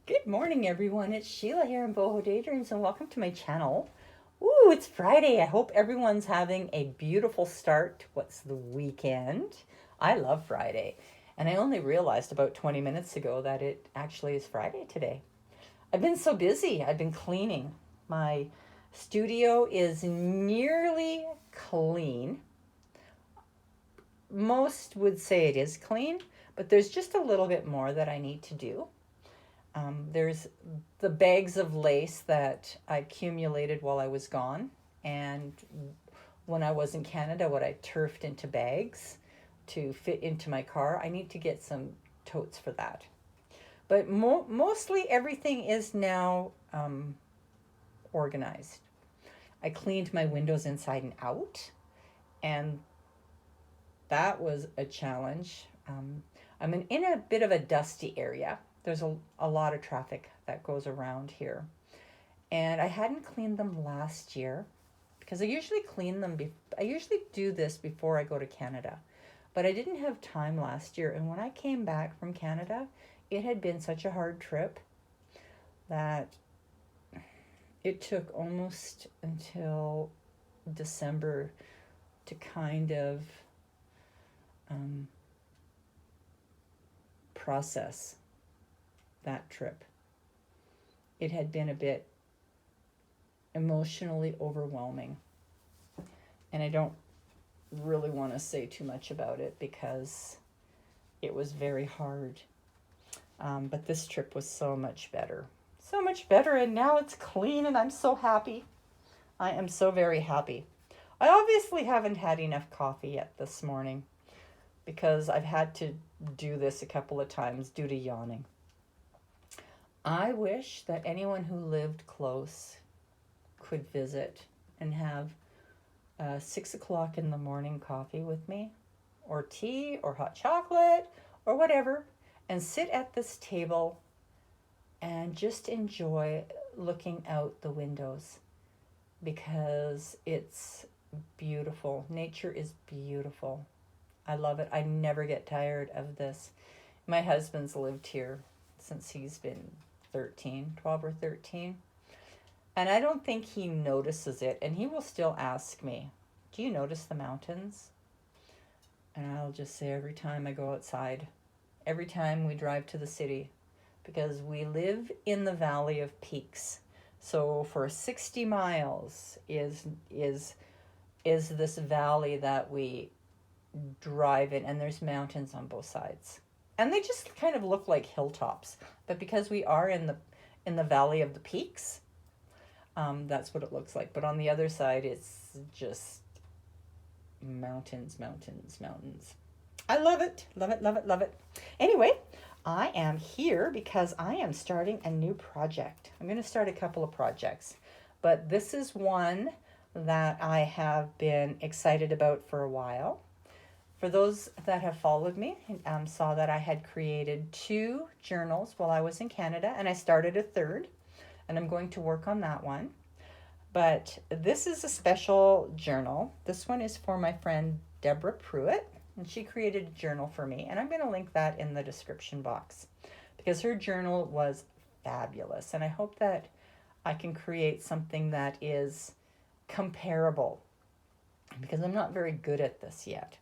Good morning, everyone. It's Sheila here in Boho Daydreams, and welcome to my channel. Ooh, it's Friday. I hope everyone's having a beautiful start to what's the weekend. I love Friday, and I only realized about 20 minutes ago that it actually is Friday today. I've been so busy. I've been cleaning. My studio is nearly clean. Most would say it is clean, but there's just a little bit more that I need to do. There's the bags of lace that I accumulated while I was gone. And when I was in Canada, what I turfed into bags to fit into my car. I need to get some totes for that. But mostly everything is now organized. I cleaned my windows inside and out, and that was a challenge. I'm in a bit of a dusty area. There's a lot of traffic that goes around here. And I hadn't cleaned them last year because I usually clean them. I usually do this before I go to Canada. But I didn't have time last year. And when I came back from Canada, it had been such a hard trip that it took almost until December to kind of process that trip. It had been a bit emotionally overwhelming. And I don't really want to say too much about it because it was very hard. But this trip was so much better. So much better, and now it's clean, and I'm so happy. I am so very happy. I obviously haven't had enough coffee yet this morning because I've had to do this a couple of times due to yawning. I wish that anyone who lived close could visit and have 6 o'clock in the morning coffee with me, or tea, or hot chocolate, or whatever, and sit at this table and just enjoy looking out the windows because it's beautiful. Nature is beautiful. I love it. I never get tired of this. My husband's lived here since he's been 12 or 13. And I don't think he notices it. And he will still ask me, do you notice the mountains? And I'll just say every time I go outside, every time we drive to the city, because we live in the Valley of Peaks. So for 60 miles is this valley that we drive in, and there's mountains on both sides. And they just kind of look like hilltops. But because we are in the Valley of the Peaks, that's what it looks like. But on the other side, it's just mountains, mountains, mountains. I love it, love it, love it, love it. Anyway, I am here because I am starting a new project. I'm going to start a couple of projects, but this is one that I have been excited about for a while. For those that have followed me, saw that I had created 2 journals while I was in Canada, and I started a third, and I'm going to work on that one. But this is a special journal. This one is for my friend Deborah Pruitt, and she created a journal for me, and I'm going to link that in the description box because her journal was fabulous, and I hope that I can create something that is comparable because I'm not very good at this yet.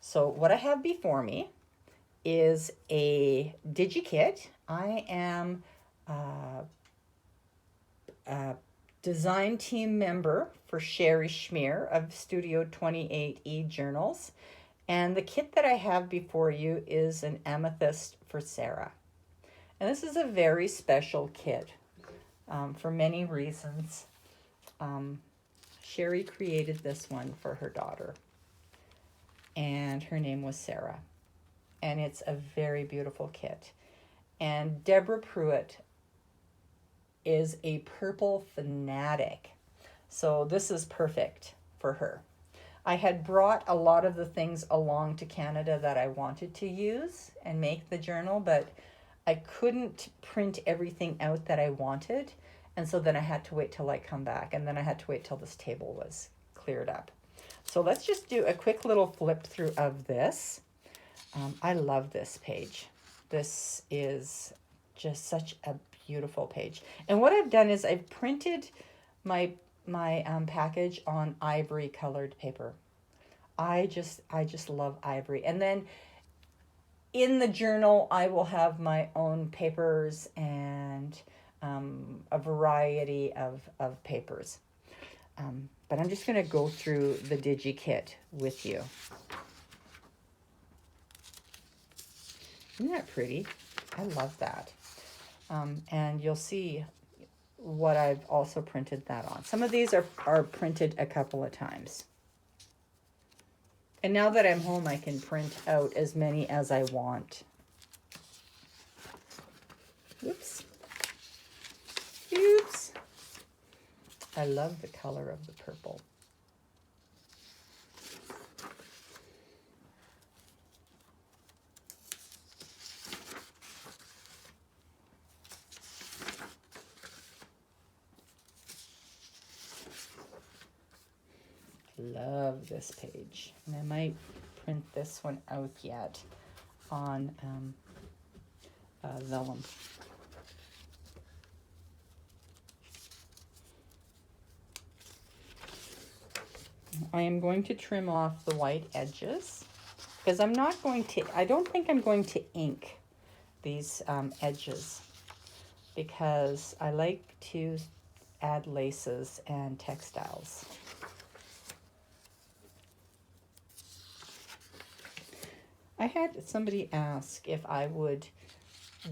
So what I have before me is a DigiKit. I am a design team member for Sherry Schmear of Studio 28E Journals. And the kit that I have before you is an amethyst for Sara. And this is a very special kit for many reasons. Sherry created this one for her daughter, and her name was Sara. And it's a very beautiful kit. And Deborah Pruitt is a purple fanatic, so this is perfect for her. I had brought a lot of the things along to Canada that I wanted to use and make the journal, but I couldn't print everything out that I wanted, and so then I had to wait till I come back, and then I had to wait till this table was cleared up. So let's just do a quick little flip through of this. I love this page. This is just such a beautiful page. And what I've done is I've printed my package on ivory colored paper. I just love ivory. And then in the journal, I will have my own papers and a variety of papers. But I'm just going to go through the DigiKit with you. Isn't that pretty? I love that. And you'll see what I've also printed that on. Some of these are printed a couple of times. And now that I'm home, I can print out as many as I want. Oops. Oops. I love the color of the purple. Love this page. And I might print this one out yet on vellum. I am going to trim off the white edges because I don't think I'm going to ink these edges because I like to add laces and textiles. I had somebody ask if I would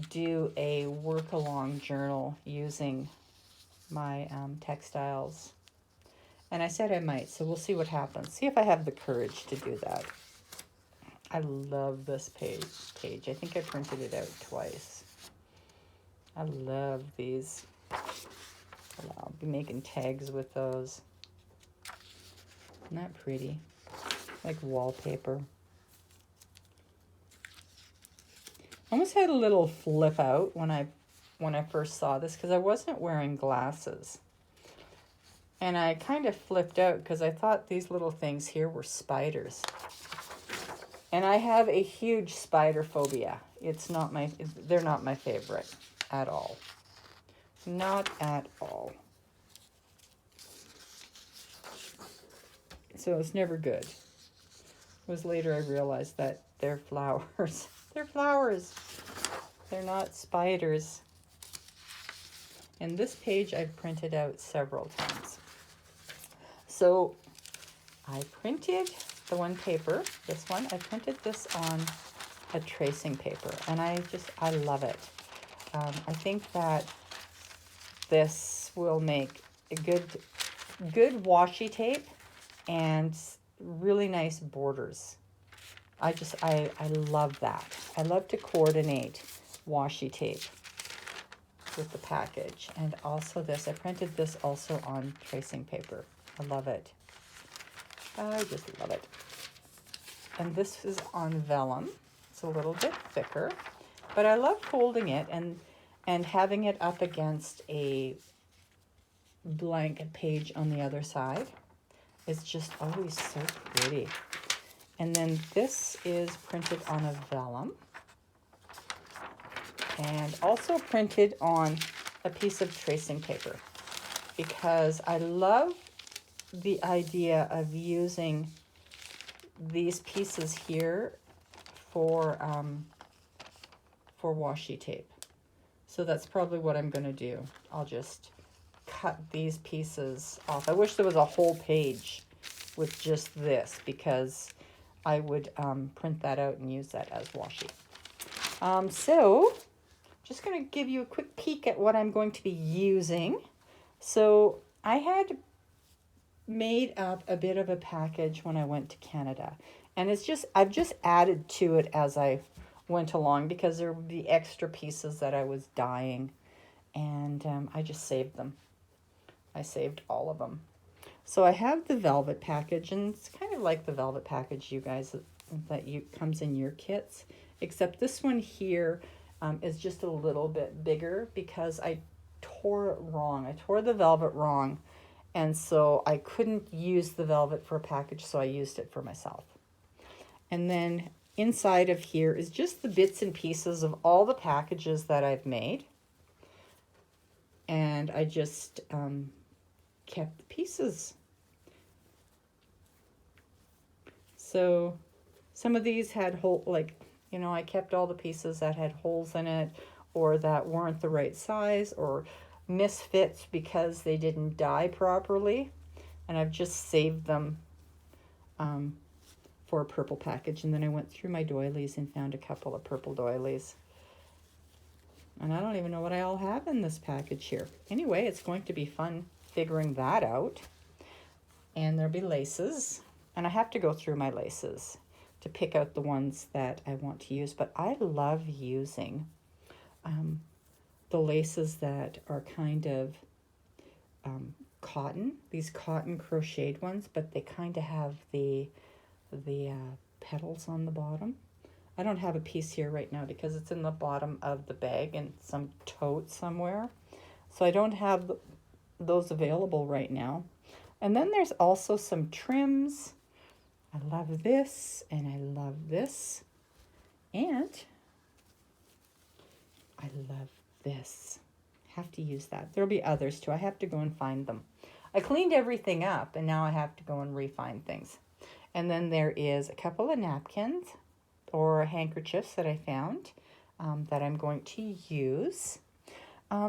do a work-along journal using my textiles. And I said I might, so we'll see what happens. See if I have the courage to do that. I love this page. I think I printed it out twice. I love these. I'll be making tags with those. Isn't that pretty? Like wallpaper. I almost had a little flip out when I first saw this because I wasn't wearing glasses. And I kind of flipped out because I thought these little things here were spiders. And I have a huge spider phobia. They're not my favorite at all. Not at all. So it's never good. It was later I realized that they're flowers. They're flowers. They're not spiders. And this page I've printed out several times. So I printed the one paper, this one. I printed this on a tracing paper, and I love it. I think that this will make a good washi tape and really nice borders. I love that. I love to coordinate washi tape with the package. And also this, I printed this also on tracing paper. I love it. I just love it. And this is on vellum. It's a little bit thicker, but I love folding it and having it up against a blank page on the other side. It's just always so pretty. And then this is printed on a vellum and also printed on a piece of tracing paper because I love the idea of using these pieces here for washi tape. So that's probably what I'm going to do. I'll just cut these pieces off. I wish there was a whole page with just this because I would print that out and use that as washi. So just going to give you a quick peek at what I'm going to be using. So I had made up a bit of a package when I went to Canada, and I've just added to it as I went along because there would be extra pieces that I was dyeing, and I just saved them. I saved all of them. So I have the velvet package, and it's kind of like the velvet package, you guys, that comes in your kits, except this one here is just a little bit bigger because I tore it wrong. I tore the velvet wrong, and so I couldn't use the velvet for a package, so I used it for myself. And then inside of here is just the bits and pieces of all the packages that I've made. And I just kept the pieces. So some of these had hole, like, you know, I kept all the pieces that had holes in it or that weren't the right size or misfits because they didn't die properly. And I've just saved them for a purple package. And then I went through my doilies and found a couple of purple doilies. And I don't even know what I all have in this package here. Anyway, it's going to be fun figuring that out. And there'll be laces. And I have to go through my laces to pick out the ones that I want to use. But I love using the laces that are kind of cotton. These cotton crocheted ones, but they kind of have the petals on the bottom. I don't have a piece here right now because it's in the bottom of the bag and some tote somewhere. So I don't have those available right now. And then there's also some trims. I love this and I love this. And I love this. Have to use that. There'll be others too. I have to go and find them. I cleaned everything up and now I have to go and refine things. And then there is a couple of napkins or handkerchiefs that I found that I'm going to use.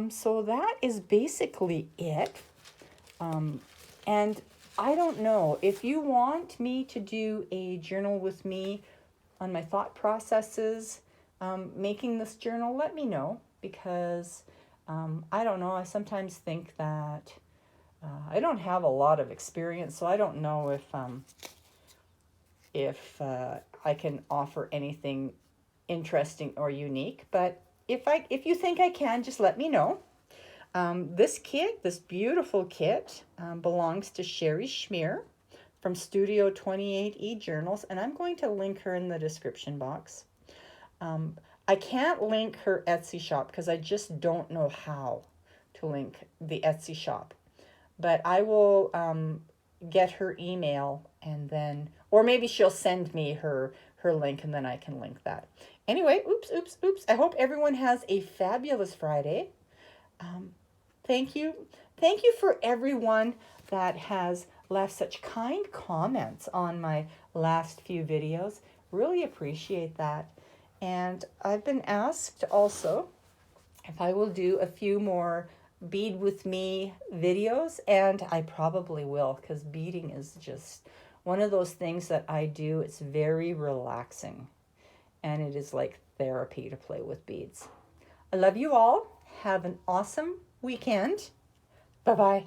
So that is basically it. And I don't know, if you want me to do a journal with me on my thought processes, making this journal, let me know, because I don't know, I sometimes think that I don't have a lot of experience, so I don't know if I can offer anything interesting or unique, but if you think I can, just let me know. This kit, this beautiful kit, belongs to Sherry Schmear from Studio 28E Journals, and I'm going to link her in the description box. I can't link her Etsy shop because I just don't know how to link the Etsy shop, but I will get her email and then, or maybe she'll send me her link and then I can link that. Anyway, oops. I hope everyone has a fabulous Friday. Thank you for everyone that has left such kind comments on my last few videos. Really appreciate that. And I've been asked also if I will do a few more bead with me videos, and I probably will, because beading is just one of those things that I do. It's very relaxing and it is like therapy to play with beads. I love you all. Have an awesome weekend. Bye-bye.